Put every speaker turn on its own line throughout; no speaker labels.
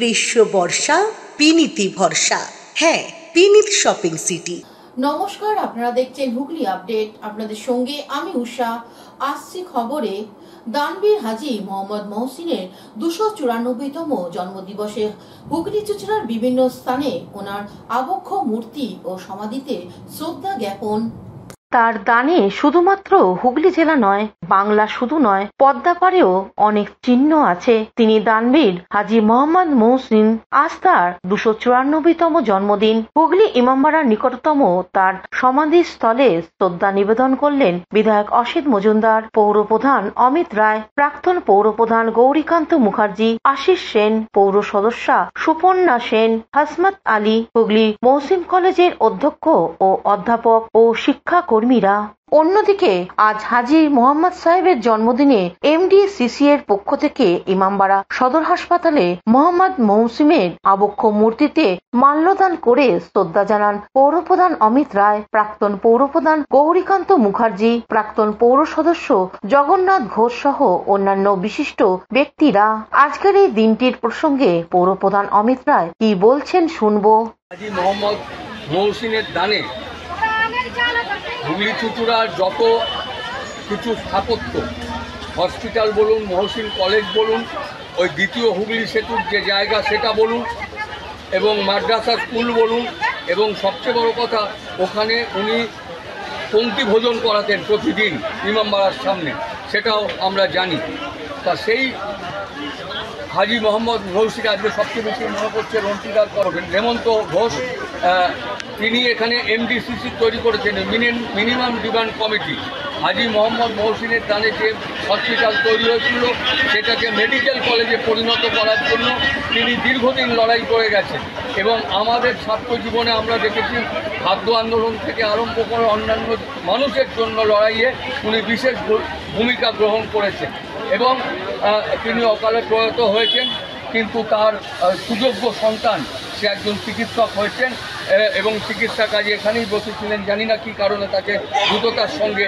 গ্রীষ্ম বর্ষা বিনীতি ভরসা। হ্যাঁ, বিনীত শপিং সিটি।
নমস্কার, আপনারা দেখছেন হুগলি আপডেট। আপনাদের সঙ্গে আমি উষা। আসছি খবরে। দানবীর হাজী মোহাম্মদ মহসিনের 294তম জন্মদিবসে হুগলি চুঁচুড়ার বিভিন্ন স্থানে ওনার আবক্ষ মূর্তি ও সমাধিতে শ্রদ্ধা জ্ঞাপন।
তার দানে শুধুমাত্র হুগলি জেলা নয়, বাংলা শুধু নয়, পদ্মাপাড়েও অনেক চিহ্ন আছে। তিনি দানবীর হাজী মোহাম্মদ মহসিন। আজ তার 294তম জন্মদিন। হুগলি ইমামবাড়ার নিকটতম তার সমাধিস্থলে শ্রদ্ধা নিবেদন করলেন বিধায়ক অসিত মজুমদার, পৌরপ্রধান অমিত রায়, প্রাক্তন পৌরপ্রধান গৌরীকান্ত মুখার্জি, আশিস সেন, পৌর সদস্যা সুপর্ণা সেন, হাসমত আলী, হুগলি মহসিন কলেজের অধ্যক্ষ ও অধ্যাপক ও শিক্ষা কর্মীরা। অন্যদিকে আজ হাজী মোহাম্মদ সাহেবের জন্মদিনে এমডিসিসি এর পক্ষ থেকে ইমামবাড়া সদর হাসপাতালে মোহাম্মদ মহসিনের আবক্ষ মূর্তিতে মাল্যদান করে শ্রদ্ধা জানান পৌরপ্রধান অমিত রায়, প্রাক্তন পৌরপ্রধান গৌরীকান্ত মুখার্জি, প্রাক্তন পৌর সদস্য জগন্নাথ ঘোষ সহ অন্যান্য বিশিষ্ট ব্যক্তিরা। আজকের এই দিনটির প্রসঙ্গে পৌরপ্রধান অমিত রায় কি বলছেন শুনবো।
হাজী মোহাম্মদ মহসিনের দানে হুগলি চুঁচুড়ার যত কিছু স্থাপত্য, হসপিটাল বলুন, মহসিন কলেজ বলুন, ওই দ্বিতীয় হুগলি সেতুর যে জায়গা সেটা বলুন, এবং মাদ্রাসা স্কুল বলুন, এবং সবচেয়ে বড় কথা ওখানে উনি পঙ্ক্তি ভোজন করাতেন প্রতিদিন ইমামবাড়ার সামনে, সেটাও আমরা জানি। তা সেই হাজী মোহাম্মদ মহসিন আজকে সবচেয়ে বেশি মনে করছে রন্টিদার করবেন হেমন্ত ঘোষ। তিনি এখানে এমডিসিসি তৈরি করেছেন, minimum demand committee. Haji Mohammad মহসিনের দানে যে হসপিটাল তৈরি হয়েছিল সেটাকে মেডিকেল কলেজে পরিণত করার জন্য তিনি দীর্ঘদিন লড়াই করে গেছেন, এবং আমাদের ছাত্র জীবনে আমরা দেখেছি খাদ্য আন্দোলন থেকে আরম্ভ করে অন্যান্য মানুষের জন্য লড়াইয়ে উনি বিশেষ ভূমিকা গ্রহণ করেছেন, এবং তিনি অকালে প্রয়াত হয়েছেন। কিন্তু তার সুযোগ্য সন্তান সে একজন চিকিৎসক হয়েছেন এবং চিকিৎসা কাজে এখানেই বসেছিলেন। জানি না কী কারণে তাকে দ্রুততার সঙ্গে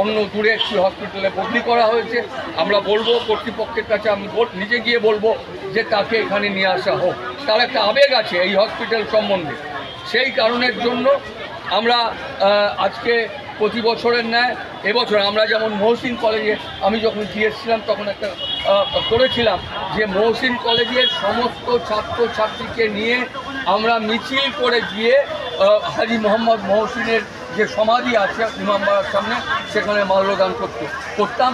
অন্য দূরে একটি হসপিটালে বদলি করা হয়েছে। আমরা বলবো কর্তৃপক্ষের কাছে, আমি নিজে গিয়ে বলবো যে তাকে এখানে নিয়ে আসা হোক। তার একটা আবেগ আছে এই হসপিটাল সম্বন্ধে, সেই কারণের জন্য আমরা আজকে প্রতি বছরের ন্যায় এবছর আমরা যেমন মহসিন কলেজে আমি যখন গিয়েছিলাম তখন একটা করেছিলাম যে মহসিন কলেজের সমস্ত ছাত্রছাত্রীকে নিয়ে আমরা মিছিল করে গিয়ে হাজী মোহাম্মদ মহসিনের যে সমাধি আছে ইমামবাড়ার সামনে সেখানে মাল্যদান করতাম।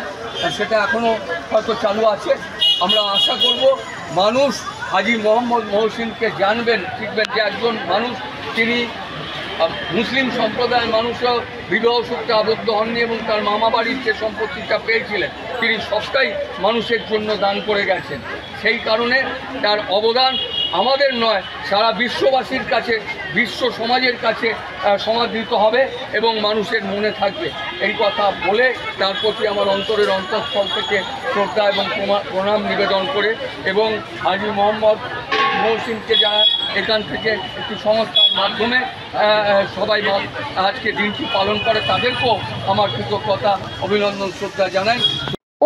সেটা এখনও হয়তো চালু আছে। আমরা আশা করব মানুষ হাজী মোহাম্মদ মহসিনকে জানবেন, শিখবেন যে একজন মানুষ তিনি মুসলিম সম্প্রদায়ের মানুষও বিবাহ সূত্রে আবদ্ধ হননি, এবং তার মামা বাড়ির যে সম্পত্তিটা পেয়েছিলেন তিনি সবটাই মানুষের জন্য দান করে গেছেন। সেই কারণে তার অবদান আমাদের নয়, সারা বিশ্ববাসীর কাছে, বিশ্ব সমাজের কাছে সমাদৃত হবে এবং মানুষের মনে থাকবে। এই কথা বলে তার প্রতি আমার অন্তরের অন্তঃস্থল থেকে শ্রদ্ধা এবং প্রণাম নিবেদন করে, এবং হাজী মোহাম্মদ মহসিনকে যারা এখান থেকে একটি সংস্থার মাধ্যমে সবাই আজকে দিনটি পালন করে তাদেরকেও আমার কৃতজ্ঞতা, অভিনন্দন, শ্রদ্ধা জানাই।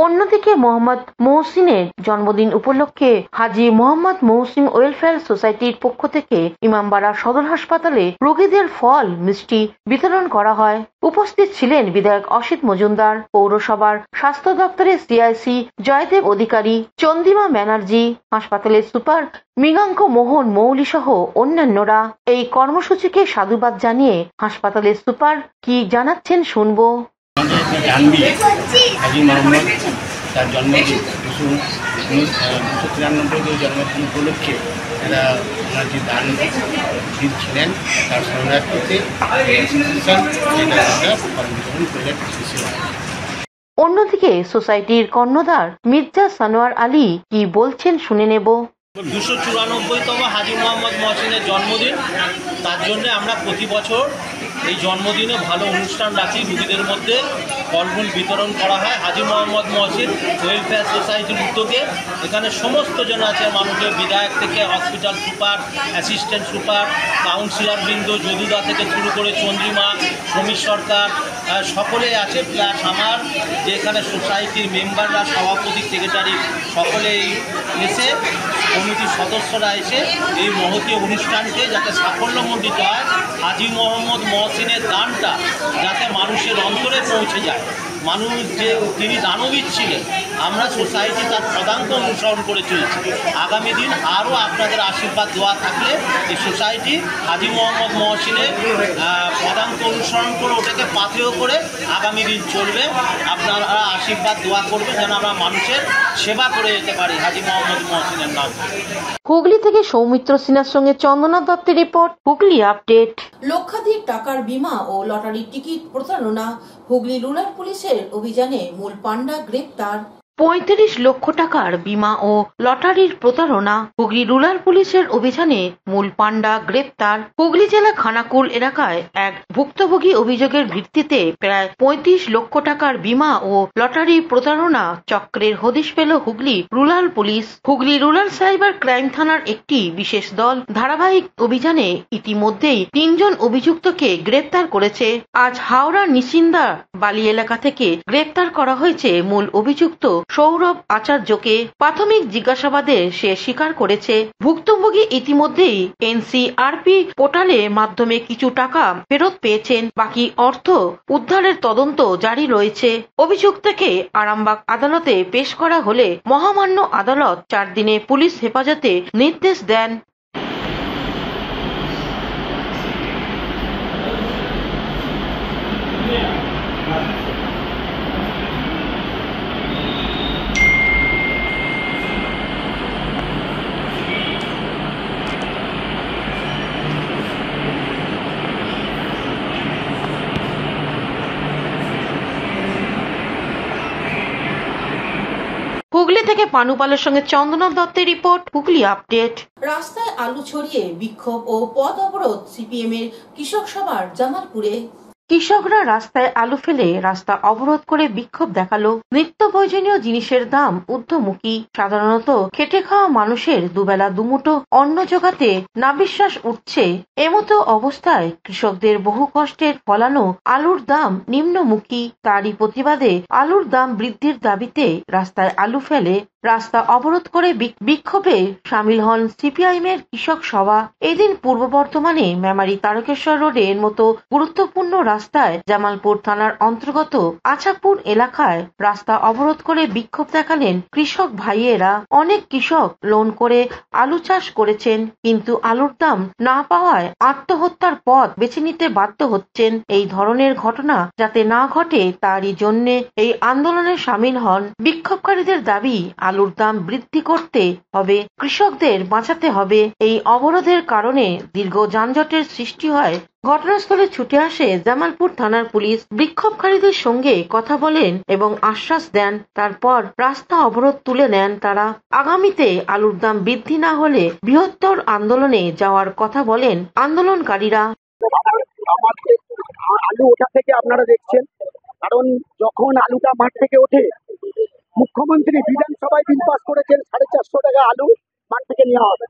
অন্যদিকে মোহাম্মদ মহসিনের জন্মদিন উপলক্ষে হাজী মোহাম্মদ মহসিন ওয়েলফেয়ার সোসাইটির পক্ষ থেকে ইমামবাড়া সদর হাসপাতালে রোগীদের ফল মিষ্টি বিতরণ করা হয়। উপস্থিত ছিলেন বিধায়ক অসিত মজুমদার, পৌরসভার স্বাস্থ্য দপ্তরের সিআইসি জয়দেব অধিকারী, চন্দিমা ব্যানার্জি, হাসপাতালের সুপার মৃগাঙ্ক মোহন মৌলি সহ অন্যান্যরা। এই কর্মসূচিকে সাধুবাদ জানিয়ে হাসপাতালের সুপার কি জানাচ্ছেন শুনবো।
হাজী মোহাম্মদ তার জন্মদিন 293 জন্মদিন উপলক্ষে এরা ওনার যে দান ছিলেন তার শরণার্থীতে
অন্যদিকে সোসাইটির কর্ণধার মির্জা সানোয়ার আলী কি বলছেন শুনে নেব।
294তম হাজী মোহাম্মদ মহসিনের জন্মদিন, তার জন্য আমরা প্রতি বছর এই জন্মদিনে ভালো অনুষ্ঠান রাখি। রোগীদের মধ্যে ফলমূল বিতরণ করা হয়। হাজী মোহাম্মদ মহসিন ওয়েলফেয়ার সোসাইটির উদ্যোগে এখানে সমস্ত জন আছে, মানুষের বিধায়ক থেকে hospital super, assistant super, councillor বৃন্দ, যদুদা থেকে শুরু করে চন্দ্রিমা, সমীর সরকার, সকলেই আছে। প্লাস আমার যে এখানে সোসাইটির মেম্বাররা, সভাপতি, সেক্রেটারি সকলেই এসে কমিটির সদস্যরা এসে এই মহতী অনুষ্ঠানকে যাতে সাফল্যমণ্ডিত হয়, হাজী মোহাম্মদ মহসিনের দানটা যাতে মানুষের অন্তরে পৌঁছে যায়। মানুষ যে তিনি দানবীর ছিলেন, আমরা সোসাইটি তার পদাঙ্ক অনুসরণ করে চলছি। আগামী দিন আরও আপনাদের আশীর্বাদ দোয়া থাকলে এই সোসাইটি হাজী মোহাম্মদ মহসিনের পদাঙ্ক অনুসরণ করে ওটাকে পাথেয় করে আগামী দিন চলবে। আপনারা আশীর্বাদ দোয়া করবেন যেন আমরা মানুষের সেবা করে যেতে পারি হাজী মোহাম্মদ মহসিনের নাম।
হুগলি থেকে সৌমিত্র সিনহার সঙ্গে চন্দনা দত্তের রিপোর্ট, হুগলি আপডেট।
লক্ষাধিক টাকার বীমা ও লটারির টিকিট প্রতারণা, হুগলি রুরাল পুলিশের অভিযানে মূল পান্ডা গ্রেপ্তার।
35 লক্ষ টাকার বীমা ও লটারির প্রতারণা, হুগলি রুরাল পুলিশের অভিযানে মূল পান্ডা গ্রেপ্তার। হুগলি জেলা খানাকুল এলাকায় এক ভুক্তভোগী অভিযোগের ভিত্তিতে প্রায় 35 লক্ষ টাকার বীমা ও লটারি প্রতারণা চক্রের হদিশ পেল Hooghly rural police. Hooghly rural cyber crime থানার একটি বিশেষ দল ধারাবাহিক অভিযানে ইতিমধ্যেই 3 জন অভিযুক্তকে গ্রেপ্তার করেছে। আজ হাওড়া নিশিন্দা বালি এলাকা থেকে গ্রেপ্তার করা হয়েছে মূল অভিযুক্ত সৌরভ আচার্যকে। প্রাথমিক জিজ্ঞাসাবাদে সে স্বীকার করেছে। ভুক্তভোগী ইতিমধ্যেই এনসিআরপি পোর্টালের মাধ্যমে কিছু টাকা ফেরত পেয়েছেন, বাকি অর্থ উদ্ধারের তদন্ত জারি রয়েছে। অভিযুক্তকে আরামবাগ আদালতে পেশ করা হলে মহামান্য আদালত 4 দিনে পুলিশ হেফাজতে নির্দেশ দেন। হুগলি থেকে পানুপালের সঙ্গে চন্দনা দত্তের রিপোর্ট, হুগলি আপডেট।
রাস্তায় আলু ছড়িয়ে বিক্ষোভ ও পথ অবরোধ সিপিএম এর কৃষক সভার জামালপুরে।
কৃষকরা রাস্তায় আলু ফেলে রাস্তা অবরোধ করে বিক্ষোভ দেখালো। নিত্য প্রয়োজনীয় জিনিসের দাম ঊর্ধ্বমুখী। সাধারণত খেটে খাওয়া মানুষের দুবেলা দুমুঠো অন্ন জোগাতে নাভিশ্বাস উঠছে। এমতো অবস্থায় কৃষকদের বহু কষ্টের ফলানো আলুর দাম নিম্নমুখী। তারই প্রতিবাদে আলুর দাম বৃদ্ধির দাবিতে রাস্তায় আলু ফেলে রাস্তা অবরোধ করে বিক্ষোভে সামিল হন সিপিআইএম এর কৃষক সভা। এদিন পূর্ব বর্ধমানে মেমারি তারকেশ্বর রোডের মতো গুরুত্বপূর্ণ রাস্তায় জামালপুর থানার অন্তর্গত আছাপুর এলাকায় রাস্তা অবরোধ করে বিক্ষোভ দেখালেন কৃষক ভাইয়েরা। অনেক কৃষক লোন করে আলু চাষ করেছেন, কিন্তু আলুর দাম না পাওয়ায় আত্মহত্যার পথ বেছে নিতে বাধ্য হচ্ছেন। এই ধরনের ঘটনা যাতে না ঘটে তারই জন্য এই আন্দোলনে সামিল হন। বিক্ষোভকারীদের দাবি আলুর দাম বৃদ্ধি করতে হবে, কৃষকদের বাঁচাতে হবে। এই অবরোধের কারণে দীর্ঘ যানজটের সৃষ্টি হয়। ঘটনাস্থলে ছুটে আসে জামালপুর থানার পুলিশ। বিক্ষোভকারীদের সঙ্গে কথা বলেন এবং আশ্বাস দেন। তারপর রাস্তা অবরোধ তুলে নেন তারা। আগামীতে আলুর দাম বৃদ্ধি না হলে বৃহত্তর আন্দোলনে যাওয়ার কথা বলেন আন্দোলনকারীরা।
আলু ওঠা থেকে আপনারা দেখছেন, কারণ যখন আলুটা মাঠ থেকে ওঠে, মুখ্যমন্ত্রী বিধানসভায় বিল পাস করেছেন 450 টাকা আলু মাঠ থেকে নেওয়া হবে।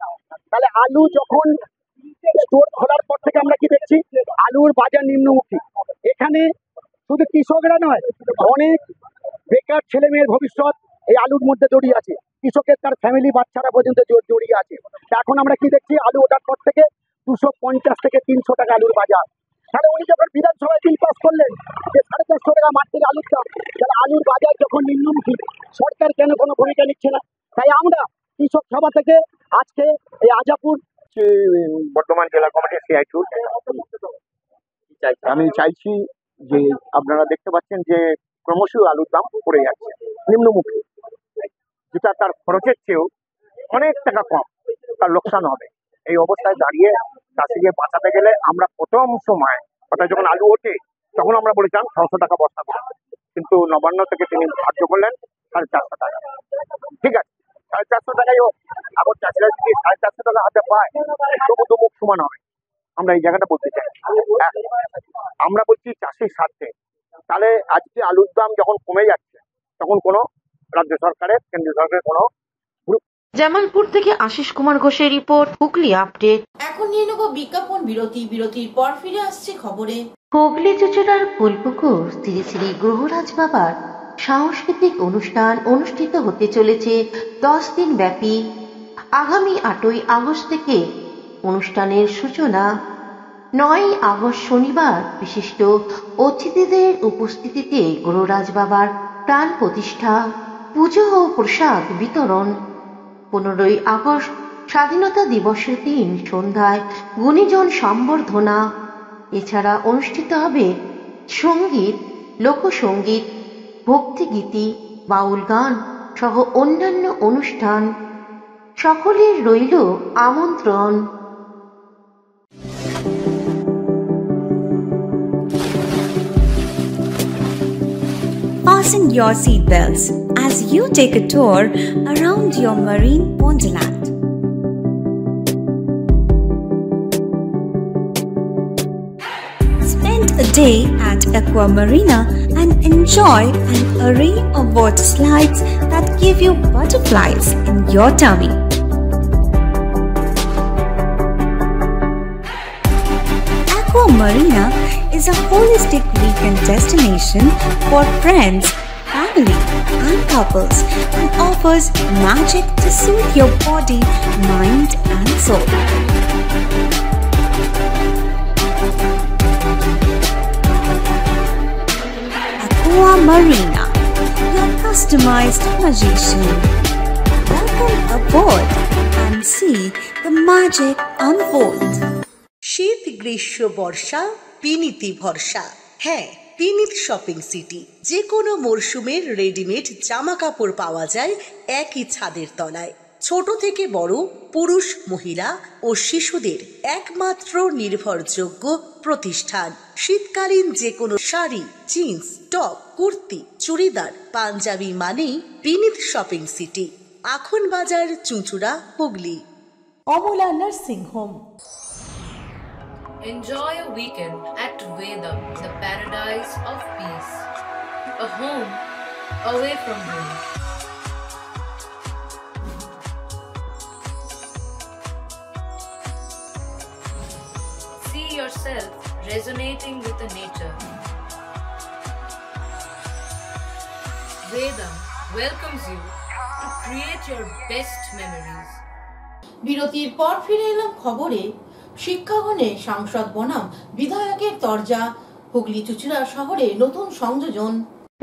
তাহলে আলু যখন স্টোর খোলার পর থেকে আমরা কি দেখছি, আলুর বাজার নিম্নমুখী। এখানে শুধু কৃষকরা নয়, অনেক বেকার ছেলে মেয়ের ভবিষ্যৎ এই আলুর মধ্যে জড়িয়ে আছে। কৃষকের তার ফ্যামিলি বাচ্চারা পর্যন্ত জড়িয়ে আছে। এখন আমরা কি দেখছি, আলু ওঠার পর থেকে 250 থেকে 300 টাকা আলুর বাজার। তাহলে উনি যখন বিধানসভায় বিল পাস করলেন যে 450 টাকা মাঠ থেকে আলুর দাম, তাহলে আলুর বাজার যখন নিম্নমুখী, সরকার কেন কোনো ভূমিকা নিচ্ছে না? তাই আমরা কৃষক সভা থেকে আজকে এই আজাপুর বর্ধমান জেলা কমিটির CI2 আমি চাইছি যে আপনারা দেখতে পাচ্ছেন যে ক্রমশ আলুর দাম পড়ে যাচ্ছে নিম্নমুখী, যেটা তার খরচের চেয়েও অনেক টাকা কম, তার লোকসান হবে। এই অবস্থায় দাঁড়িয়ে চাষিকে বাঁচাতে গেলে আমরা প্রথম সময় অর্থাৎ যখন আলু ওঠে তখন আমরা বলেছিলাম 600 টাকা বস্তা করে, কিন্তু নবান্ন থেকে তিনি ধার্য করলেন 450 টাকা। ঠিক আছে, 450 টাকাই হোক। এখন চাষিরা যদি 450 টাকা হাতে পায় তবু তো মুখ সমান হবে। আমরা এই জায়গাটা বলতে চাই, আমরা বলছি চাষির স্বার্থে। তাহলে আজকে আলুর দাম যখন কমে যাচ্ছে তখন কোনো রাজ্য সরকারের, কেন্দ্রীয় সরকারের কোনো।
জামালপুর থেকে আশিস কুমার ঘোষের রিপোর্ট, হুগলি আপডেট।
এখন নিয়ে নেব বিজ্ঞাপন বিরতি। বিরতির পর ফিরে আসছে খবরে।
হুগলি চুচুড়ার ফুলপুকুর শ্রী শ্রী গ্রহরাজ বাবার সাংস্কৃতিক অনুষ্ঠান অনুষ্ঠিত হতে চলেছে 10 দিন ব্যাপী। আগামী 8ই আগস্ট থেকে অনুষ্ঠানের সূচনা। 9ই আগস্ট শনিবার বিশিষ্ট অতিথিদের উপস্থিতিতে গুরুরাজ বাবার প্রাণ প্রতিষ্ঠা, পুজো ও প্রসাদ বিতরণ। 15ই আগস্ট স্বাধীনতা দিবসের দিন সন্ধ্যায় গুণীজন সম্বর্ধনা। এছাড়া অনুষ্ঠিত হবে সঙ্গীত, লোকসঙ্গীত, ভক্তিগীতি, বাউল গান সহ অন্যান্য অনুষ্ঠান। সকলের রইল আমন্ত্রণ।
Fasten your seatbelts as you take a tour around your marine wonderland. Spend a day at Aqua Marina and enjoy an array of water slides that give you butterflies in your tummy. Aqua Marina is a holistic weekend destination for friends, family, and couples and offers magic to soothe your body, mind, and soul. Aqua Marina, your customized magician. Welcome aboard and see the magic unfold.
শীত, গ্রীষ্ম, বর্ষা, বিনীতি ভরসা। হ্যাঁ, বিনীত shopping city. যে কোনো মরশুমের readymade জামা কাপড় পাওয়া যায় একই ছাদের তলায়। ছোট থেকে বড়, পুরুষ, মহিলা ও শিশুদের একমাত্র নির্ভরযোগ্য প্রতিষ্ঠান। শীতকালীন যে কোনো শাড়ি, জিন্স, টপ, কুর্তি, চুড়িদার, পাঞ্জাবি মানেই বিনীত শপিং সিটি। আখন বাজার, চুঁচুড়া, Hooghly. Amala nursing home.
Enjoy a weekend at Vedam, the paradise of peace. A home away from home. See yourself resonating with the nature. Vedam welcomes you to create your best memories.
বিরতির পর ফিরে এলাম খবরে। শিক্ষাগণে সাংসদ বনাম বিধায়কের তরজা। হুগলি চুঁচুড়া শহরে নতুন সংযোজন।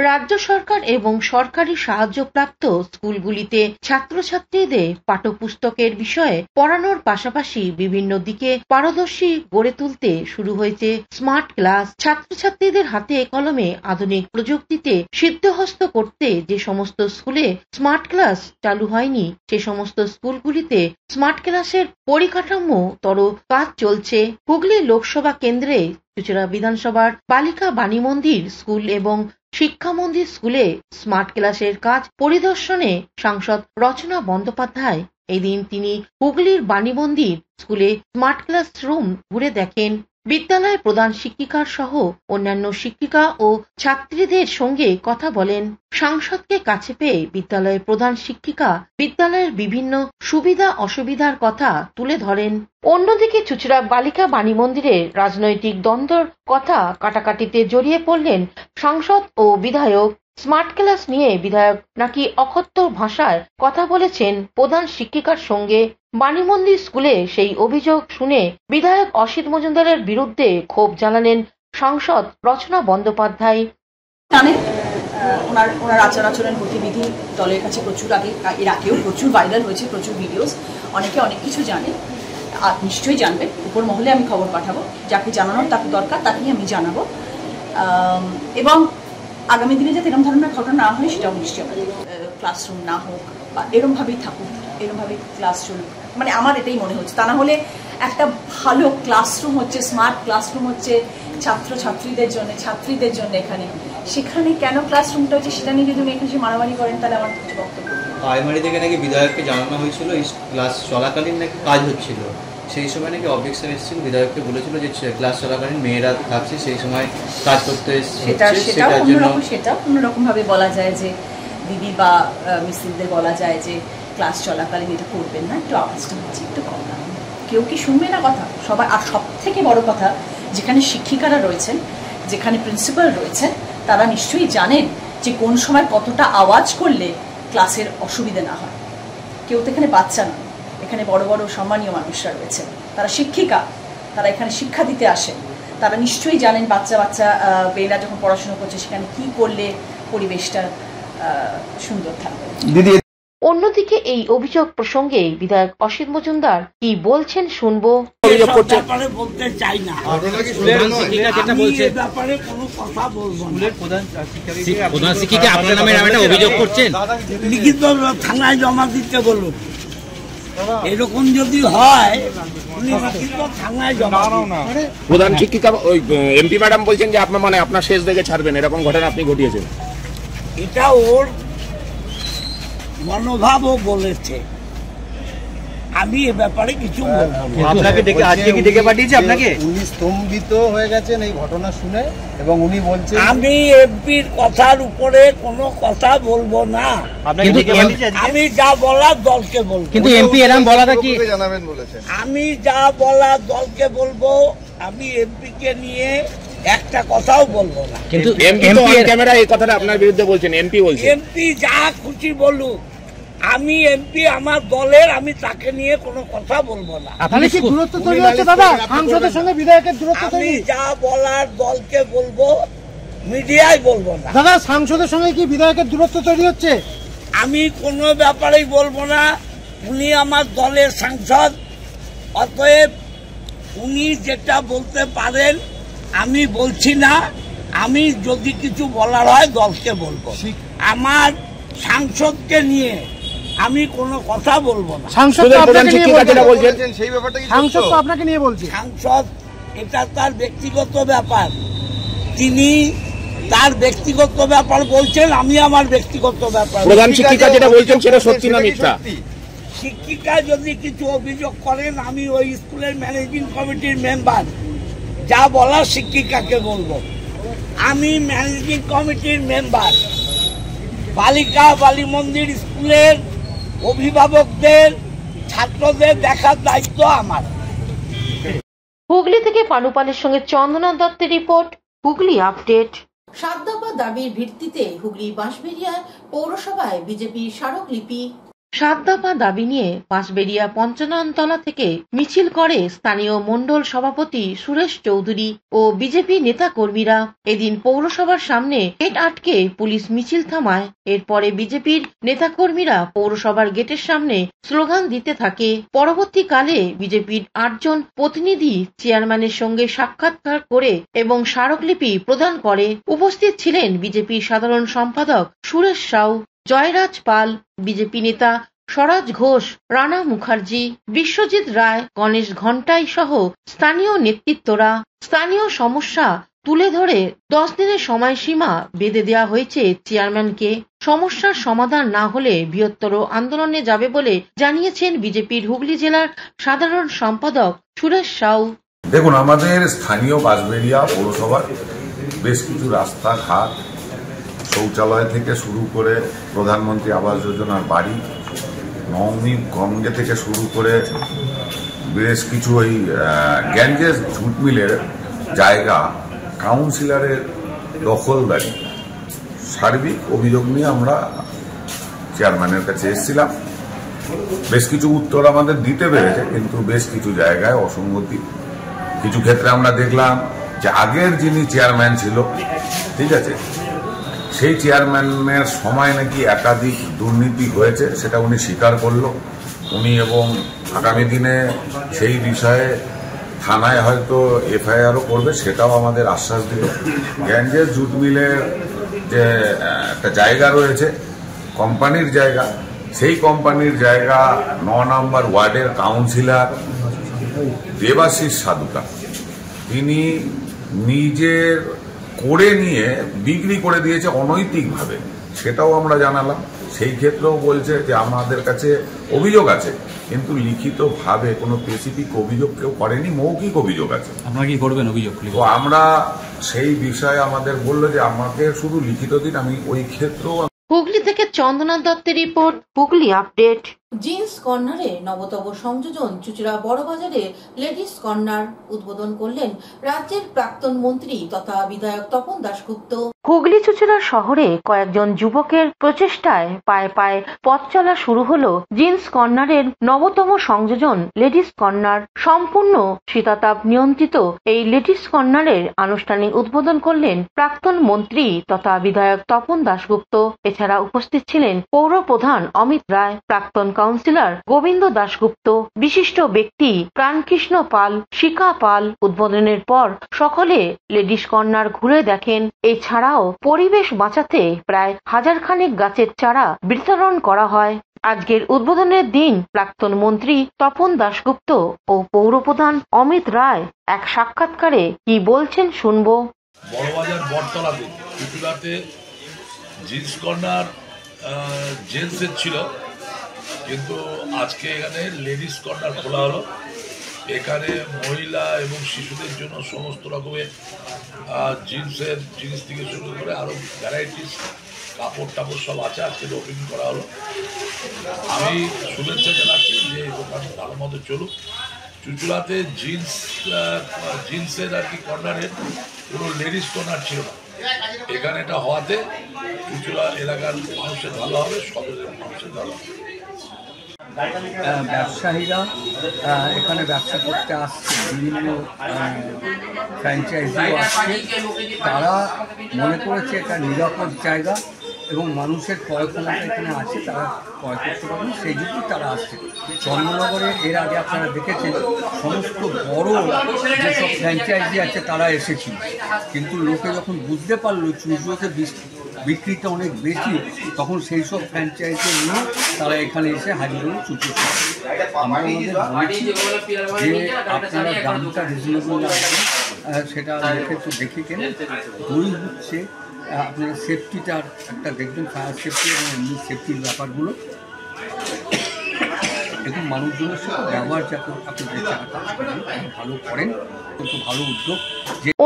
রাজ্য সরকার এবং সরকারি সাহায্যপ্রাপ্ত স্কুলগুলিতে ছাত্রছাত্রীদের পাঠ্যপুস্তকের বিষয়ে পড়ানোর পাশাপাশি বিভিন্ন দিকে পারদর্শী গড়ে তুলতে শুরু হয়েছে স্মার্ট ক্লাস। ছাত্রছাত্রীদের হাতে কলমে আধুনিক প্রযুক্তিতে সিদ্ধহস্ত করতে যে সমস্ত স্কুলে স্মার্ট ক্লাস চালু হয়নি সে সমস্ত স্কুলগুলিতে স্মার্ট ক্লাসের পরিকাঠামোতর কাজ চলছে। হুগলি লোকসভা কেন্দ্রে চুঁচুড়া বিধানসভার বালিকা বাণী মন্দির স্কুল এবং শিক্ষা মন্দির স্কুলে স্মার্ট ক্লাসের কাজ পরিদর্শনে সাংসদ রচনা বন্দ্যোপাধ্যায় এদিন তিনি হুগলির বাণী মন্দির স্কুলে স্মার্ট ক্লাস রুম ঘুরে দেখেন। বিদ্যালয়ের প্রধান শিক্ষিকার সহ অন্যান্য শিক্ষিকা ও ছাত্রীদের সঙ্গে কথা বলেন। সাংসদকে কাছে পেয়ে বিদ্যালয়ের প্রধান শিক্ষিকা বিদ্যালয়ের বিভিন্ন সুবিধা অসুবিধার কথা তুলে ধরেন। অন্যদিকে চুঁচুড়া বালিকা বাণী মন্দিরের রাজনৈতিক দ্বন্দ্বর কথা কাটাকাটিতে জড়িয়ে পড়লেন সাংসদ ও বিধায়ক। স্মার্ট ক্লাস নিয়ে বিধায়ক নাকি অকথ্য ভাষায় কথা বলেছেন প্রধান শিক্ষিকার সঙ্গে। বাণী মন্দির স্কুলে সেই অভিযোগ শুনে বিধায়ক অসিত মজুমদারের বিরুদ্ধে ক্ষোভ জানালেন সাংসদ রচনা বন্দ্যোপাধ্যায়।
ওনার আচরণ গতিবিধি দলের কাছে প্রচুর এর আগেও প্রচুর ভাইরাল হয়েছে, প্রচুর ভিডিওস, অনেকে অনেক কিছু জানে, আর নিশ্চয়ই জানবেন। উপর মহলে আমি খবর পাঠাবো, যাকে জানানোর তাকে দরকার তাকেই আমি জানাবো, এবং আগামী দিনে যাতে এরকম ধরনের ঘটনা না হয় সেটাও নিশ্চয়ই আমাদের ক্লাসরুম না হোক বা এরমভাবেই থাকুক, এরমভাবেই ক্লাস চলুক, মানে আমার এটাই মনে হচ্ছে। তা না হলে একটা ভালো ক্লাসরুম হচ্ছে, স্মার্ট ক্লাসরুম হচ্ছে ছাত্রছাত্রীদের জন্য, ছাত্রীদের জন্য, সেখানে কেন ক্লাসরুমটা হচ্ছে সেটা নিয়ে যদি উনি এখানে মারামারি করেন তাহলে আমার কিছু বক্তব্য।
প্রাইমারি থেকে নাকি বিধায়ককে জানানো হয়েছিল এই ক্লাস চলাকালীন নাকি কাজ হচ্ছিল, সেই সময় নাকি অবজেকশন এসেছিল, বিধায়ককে বলেছিল যে ক্লাস চলাকালীন মেয়েরা থাকছে সেই সময় কাজ করতে
সেটা অন্যরকমভাবে বলা যায় যে দিদি বা মিস্ত্রিদের বলা যায় যে ক্লাস চলাকালীন এটা করবেন না, একটু আওয়াজটা হচ্ছে একটু কম না, কেউ কি শুনবে না কথা সবাই। আর সব থেকে বড় কথা, যেখানে শিক্ষিকারা রয়েছেন, যেখানে প্রিন্সিপাল রয়েছেন, তারা নিশ্চয়ই জানেন যে কোন সময় কতটা আওয়াজ করলে ক্লাসের অসুবিধা না হয়। কেউ তো এখানে বাচ্চা নয়, এখানে বড় বড় সম্মানীয় মানুষরা রয়েছে, তারা শিক্ষিকা, তারা এখানে শিক্ষা দিতে আসেন, তারা নিশ্চয়ই জানেন বাচ্চা মেয়েরা যখন পড়াশোনা করছে সেখানে কি করলে পরিবেশটা সুন্দর থাকবে।
অন্যদিকে এই অভিযোগ প্রসঙ্গে বিধায়ক অসিত মজুমদার কি বলছেন শুনবো।
বলতে চাই না,
প্রধান শিক্ষিকা আপনার নামে একটা অভিযোগ করছেন,
লিখিত থানায় জমা দিতে বলুন। এরকম যদি হয় থানায় জমা।
প্রধান শিক্ষিকা ওই এমপি ম্যাডাম বলছেন যে আপনার মানে আপনার শেষ দেখে ছাড়বেন, এরকম ঘটনা আপনি ঘটিয়েছেন।
এটা ওর মনোভাবও বলেছে, আমি এ ব্যাপারে কিছু বলবো।
আপনাকে ডেকে আজকে কি ডেকে পাঠিয়েছে আপনাকে?
উনি স্তম্ভিত হয়ে গেছেন এই ঘটনা শুনে এবং উনি বলছেন
আমি এমপির কথার উপরে কোনো কথা বলবো না, আমি যা বলার দলকে বলবো।
কিন্তু এমপি এরকম বলাটা কি
জানাবেন বলেছেন?
আমি যা বলার দলকে বলবো, আমি এমপিকে নিয়ে একটা কথাও বলবো না।
কিন্তু এমপি তো অন ক্যামেরা এই কথাটা আপনার বিরুদ্ধে বলছেন, এমপি বলছেন।
এমপি যা খুশি বলুক, আমি এমপি আমার দলের, আমি তাকে নিয়ে কোনো কথা বলবো না।
আপনি কি দূরত্ব তৈরি হচ্ছে দাদা সাংসদের সঙ্গে বিধায়কের দূরত্ব তৈরি?
আমি যা বলার দলকে বলবো, মিডিয়ায় বলবো না।
দাদা সাংসদের সঙ্গে কি বিধায়কের দূরত্ব তৈরি হচ্ছে?
আমি কোনো ব্যাপারেই বলবো না, উনি আমার দলের সাংসদ, অতএব উনি যেটা বলতে পারেন আমি বলছি না। আমি যদি কিছু বলার হয় দলকে বলবো, আমার সাংসদকে নিয়ে আমি কোনো কথা বলবো না।
সাংসদ আপনাকে নিয়ে বলছে।
সাংসদ এটা তার ব্যক্তিগত ব্যাপার, তিনি তার ব্যক্তিগত ব্যাপার বলছেন, আমি আমার ব্যক্তিগত ব্যাপার।
প্রধান শিক্ষিকা যেটা বলছেন সেটা সত্যি না মিথ্যা?
শিক্ষিকা যদি কিছু অভিযোগ করেন, আমি ওই স্কুলের ম্যানেজিং কমিটির মেম্বার, যা বলার শিক্ষিকাকে বলবো। আমি ম্যানেজিং কমিটির মেম্বার, বালিকা বালি মন্দির স্কুলের অভিভাবকদের ছাত্রদের দেখার দায়িত্ব আমার।
হুগলি থেকে পানুপালের সঙ্গে চন্দনা দত্তের রিপোর্ট, হুগলি আপডেট।
7 দফা দাবির ভিত্তিতে হুগলি বাঁশবেড়িয়া পৌরসভায় বিজেপির স্মারকলিপি।
7 দফা দাবি নিয়ে বাঁশবেড়িয়া পঞ্চাননতলা থেকে মিছিল করে স্থানীয় মণ্ডল সভাপতি সুরেশ চৌধুরী ও বিজেপি নেতা কর্মীরা। এদিন পৌরসভার সামনে গেট আটকে পুলিশ মিছিল থামায়। এরপরে বিজেপির নেতাকর্মীরা পৌরসভার গেটের সামনে স্লোগান দিতে থাকে। পরবর্তীকালে বিজেপির 8 জন প্রতিনিধি চেয়ারম্যানের সঙ্গে সাক্ষাৎকার করে এবং স্মারকলিপি প্রদান করে। উপস্থিত ছিলেন বিজেপির সাধারণ সম্পাদক সুরেশ সাউ, জয়রাজ পাল, বিজেপি নেতা স্বরাজ ঘোষ, রানা মুখার্জি, বিশ্বজিৎ রায়, গণেশ ঘণ্টাই সহ স্থানীয় নেতৃত্বরা। স্থানীয় সমস্যা তুলে ধরে 10 দিনের সময়সীমা বেঁধে দেওয়া হয়েছে চেয়ারম্যানকে। সমস্যার সমাধান না হলে বৃহত্তর আন্দোলনে যাবে বলে জানিয়েছেন বিজেপির হুগলি জেলার সাধারণ সম্পাদক সুরেশ সাউ।
দেখুন, আমাদের স্থানীয় বাঁশবেড়িয়া পৌরসভার বেশ কিছু রাস্তাঘাট, শৌচালয় থেকে শুরু করে প্রধানমন্ত্রী আবাস যোজনার বাড়ি, নবমী গঙ্গে থেকে শুরু করে বেশ কিছু ওই গ্যাঞ্জেস ঝুট মিলের জায়গা কাউন্সিলরের দখলদারি, সার্বিক অভিযোগ নিয়ে আমরা চেয়ারম্যানের কাছে এসেছিলাম। বেশ কিছু উত্তর আমাদের দিতে পেরেছে, কিন্তু বেশ কিছু জায়গায় অসঙ্গতি। কিছু ক্ষেত্রে আমরা দেখলাম যে আগের যিনি চেয়ারম্যান ছিল, ঠিক আছে, সেই চেয়ারম্যানের সময় নাকি একাধিক দুর্নীতি হয়েছে, সেটা উনি স্বীকার করলো। উনি এবং আগামী দিনে সেই বিষয়ে থানায় হয়তো এফআইআরও করবে, সেটাও আমাদের আশ্বাস দিল। গ্যাঞ্জেস জুট মিলের যে একটা জায়গা রয়েছে, কোম্পানির জায়গা, সেই কোম্পানির জায়গা 9 নম্বর ওয়ার্ডের কাউন্সিলর দেবাশিস সাধুকা তিনি নিজের করে নিয়ে বিক্রি করে দিয়েছে অনৈতিকভাবে, সেটাও আমরা জানালাম। সেই ক্ষেত্রেও বলছে যে আমাদের কাছে অভিযোগ আছে, কিন্তু লিখিতভাবে কোনো স্পেসিফিক অভিযোগ কেউ করেনি, মৌখিক অভিযোগ আছে।
আপনারা কি করবেন অভিযোগ?
তো আমরা সেই বিষয়ে আমাদের বললো যে আমাকে শুধু লিখিত দিন, আমি ওই ক্ষেত্রেও।
হুগলি থেকে চন্দনা দত্তের রিপোর্ট, হুগলি আপডেট।
জিন্স কর্নারে নবতম সংযোজন চুচুড়া বড়বাজারে লেডিস কর্নার উদ্বোধন করলেন রাজ্যের প্রাক্তন মন্ত্রী তথা বিধায়ক তপন দাশগুপ্ত।
হুগলি চুচুড়া শহরে কয়েকজন যুবকের প্রচেষ্টায় পায়ে পায়ে পথ চলা শুরু হলো জিন্স কর্নারের নবতম সংযোজন লেডিস কর্নার। সম্পূর্ণ শীতাতাপ নিয়ন্ত্রিত এই লেডিস কর্নারের আনুষ্ঠানিক উদ্বোধন করলেন প্রাক্তন মন্ত্রী তথা বিধায়ক তপন দাশগুপ্ত। এছাড়া উপস্থিত ছিলেন পৌর প্রধান অমিত রায়, প্রাক্তন কাউন্সিলর গোবিন্দ দাশগুপ্ত, বিশিষ্ট ব্যক্তি প্রাণকৃষ্ণ পাল, শিখা পাল। উদ্বোধনের পর সকলে লেডিস কর্নার ঘুরে দেখেন। এছাড়াও পরিবেশ বাঁচাতে প্রায় 1000 খানেক গাছের চারা বিতরণ করা হয়। আজকের উদ্বোধনের দিন প্রাক্তন মন্ত্রী তপন দাশগুপ্ত ও পৌরপ্রধান অমিত রায় এক সাক্ষাৎকারে কি বলছেন শুনবো।
বড়বাজার বটতলাতে চুচুড়াতে জিন্স কর্নার জেন্টসের ছিল, কিন্তু আজকে এখানে লেডিস কর্নার খোলা হলো। এখানে মহিলা এবং শিশুদের জন্য সমস্ত রকমের জিন্সের জিনিস থেকে শুরু করে আরও ভ্যারাইটিস কাপড় টাপড় সব আছে। আজকে ওপেনিং করা হলো। আমি শুভেচ্ছা জানাচ্ছি যে এই দোকান ভালো মতো চলুক। চুচুড়াতে জিন্সের আর কি কর্নারের কোনো লেডিস কর্নার ছিল না, এখানে এটা হওয়াতে চুচুড়া এলাকার মানুষের ভালো হবে, সদরের মানুষের ভালো হবে।
ব্যবসায়ীরা এখানে ব্যবসা করতে আসছে, বিভিন্ন ফ্র্যাঞ্চাইজিও আসছে। তারা মনে করেছে এটা নিরাপদ জায়গা এবং মানুষের ক্রয় ক্ষমতা এখানে আছে, তারা ক্রয় করতে পারবেন, সেই জন্যই তারা আসছে। চন্দ্রনগরে এর আগে আপনারা দেখেছেন সমস্ত বড় যেসব ফ্র্যাঞ্চাইজি আছে তারা এসেছিল, কিন্তু লোকে যখন বুঝতে পারলো চুচুড়াতে বিক্রিটা অনেক বেশি, তখন সেই সব ফ্র্যাঞ্চাইজি নিয়ে তারা এখানে এসে হাজির হলো চুচুড়া। আমরা বলছি যে আপনারা দামটা রিজনেবল রাখবেন, সেটা লোকে একটু দেখে কেনেন। দই হচ্ছে আপনার সেফটিটার একটা দেখবেন, ফায়ার সেফটি এবং এমনি সেফটির ব্যাপারগুলো দেখুন। মানুষজনের সাথে ব্যবহার যাতে আপনি যে চাটা ভালো করেন, কিন্তু ভালো উদ্যোগ।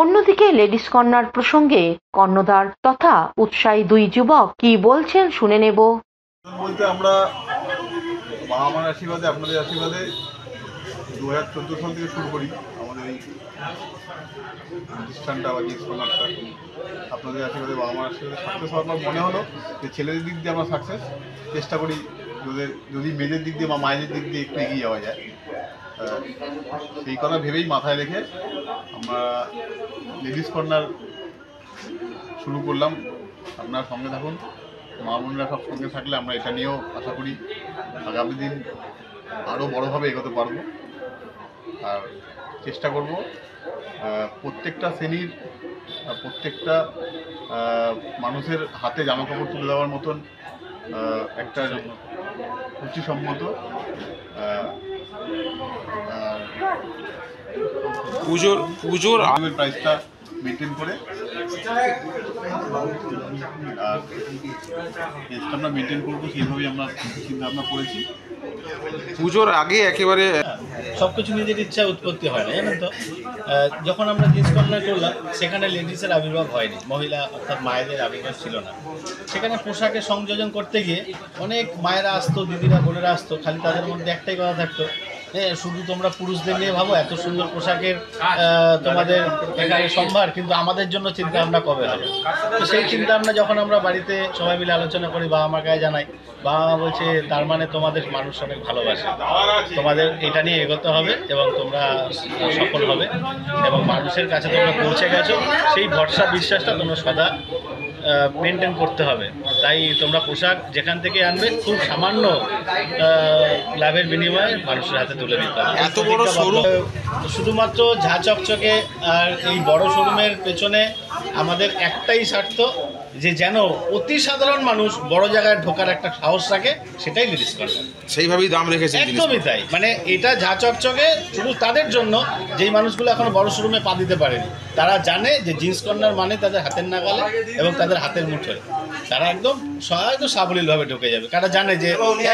অন্যদিকে লেডিস কর্নার প্রসঙ্গে কর্ণধার তথা উৎসাহী দুই যুবক কি বলছেন শুনে নেব।
বলতে আমরা বাবা মার আশীর্বাদে, আপনাদের আশীর্বাদে 2014 সাল থেকে শুরু করি আমাদের এই প্রতিষ্ঠানটা বা জিন্স কর্নারটা। আপনাদের আশীর্বাদে, বাবা মার আশীর্বাদে সাকসেস হওয়ার পর মনে হলো যে ছেলেদের দিক দিয়ে আমরা সাকসেস চেষ্টা করি, যদি মেয়েদের দিক দিয়ে বা মায়েদের দিক দিয়ে একটু এগিয়ে যাওয়া যায়, সেই কথা ভেবেই মাথায় রেখে আমরা লেডিস কর্নার শুরু করলাম। আপনার সঙ্গে থাকুন, মা বোনরা সব সঙ্গে থাকলে আমরা এটা নিয়েও আশা করি আগামী দিন আরও বড়োভাবে এগোতে পারবো। আর চেষ্টা করব প্রত্যেকটা শ্রেণীর, প্রত্যেকটা মানুষের হাতে জামাকাপড় তুলে দেওয়ার মতন একটা রুচিসম্মত পুজোর প্রাইসটা মেনটেন করে আর আমরা মেনটেন করবো, সেইভাবেই আমরা চিন্তা ভাবনা করেছি।
পুজোর আগে একেবারে সব কিছু নিজের ইচ্ছা উৎপত্তি হয় না, জানেন তো। যখন আমরা জিন্স কর্নার করলাম সেখানে লেডিসের আবির্ভাব হয়নি, মহিলা অর্থাৎ মায়েদের আবির্ভাব ছিল না। সেখানে পোশাকের সংযোজন করতে গিয়ে অনেক মায়েরা আসতো, দিদিরা বোনেরা আসতো, খালি তাদের মধ্যে একটাই কথা থাকতো, শুধু তোমরা পুরুষদের নিয়ে ভাবো, এত সুন্দর পোশাকের তোমাদের এখানে সম্ভার, কিন্তু আমাদের জন্য চিন্তা ভাবনা কবে হবে। তো সেই চিন্তা ভাবনা যখন আমরা বাড়িতে সবাই মিলে আলোচনা করি, বাবা মার কাছে জানাই, বাবা মা বলছে তার মানে তোমাদের মানুষ অনেক ভালোবাসে, তোমাদের এটা নিয়ে এগোতে হবে এবং তোমরা সফল হবে এবং মানুষের কাছে তোমরা পৌঁছে গেছো, সেই ভরসা বিশ্বাসটা তোমরা সদা মেনটেন করতে হবে। তাই তোমরা পোশাক যেখান থেকে আনবে খুব সামান্য লাভের বিনিময়ে মানুষের হাতে তুলে দিতে হবে। এত বড় শোরুম, শুধুমাত্র ঝা চকচকে আর এই বড় শোরুমের পেছনে আমাদের একটাই স্বার্থ, যে যেন অতি সাধারণ মানুষ বড় জায়গায় ঢোকার একটা সাহস রাখে, সেটাই লেডিস কর্নার। সেইভাবেই দাম রেখেছে, একদমই তাই। মানে এটা ঝা চকচকে শুধু তাদের জন্য যেই মানুষগুলো এখনো বড় শোরুমে পা দিতে পারেনি, তারা জানে যে জিন্স কর্নার মানে তাদের হাতের নাগালে এবং তাদের হাতের মুঠোয়, তারা একদম সাবলীলভাবে ঢুকে যাবে। তারা জানে যে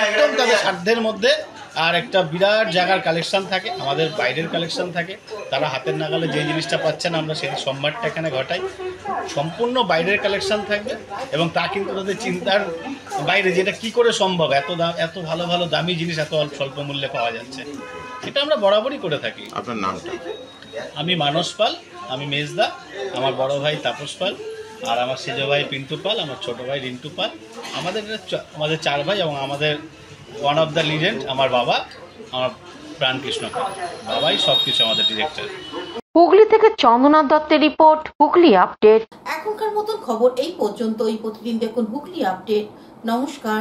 একদম তাদের সাধ্যের মধ্যে আর একটা বিরাট জায়গার কালেকশন থাকে, আমাদের বাইরের কালেকশন থাকে। তারা হাতের নাগালে যে জিনিসটা পাচ্ছেন আমরা সেই সম্মানটা এখানে ঘটাই। সম্পূর্ণ বাইরের কালেকশন থাকবে এবং তা কিন্তু তাদের চিন্তার বাইরে, যেটা কি করে সম্ভব এত ভালো ভালো দামি জিনিস এত স্বল্প মূল্যে পাওয়া যাচ্ছে। এটা আমরা বরাবরই করে থাকি।
আপনার নামটা?
আমি মানস পাল, আমি মেজদা, আমার বড় ভাই তাপস পাল, আর আমার সেজ ভাই পিন্টু পাল, আমার ছোট ভাই রিন্টু পাল। আমাদের 4 ভাই এবং আমাদের ওয়ান অফ দ্য লিজেন্ড আমার বাবা, আমার প্রাণকৃষ্ণ পাল। বাবাই সব কিছু আমাদের ডিরেক্টর।
হুগলি থেকে চন্দ্রনাথ দত্তের রিপোর্ট, হুগলি আপডেট।
এখনকার মতন খবর এই পর্যন্তই। প্রতিদিন দেখুন হুগলি আপডেট। নমস্কার।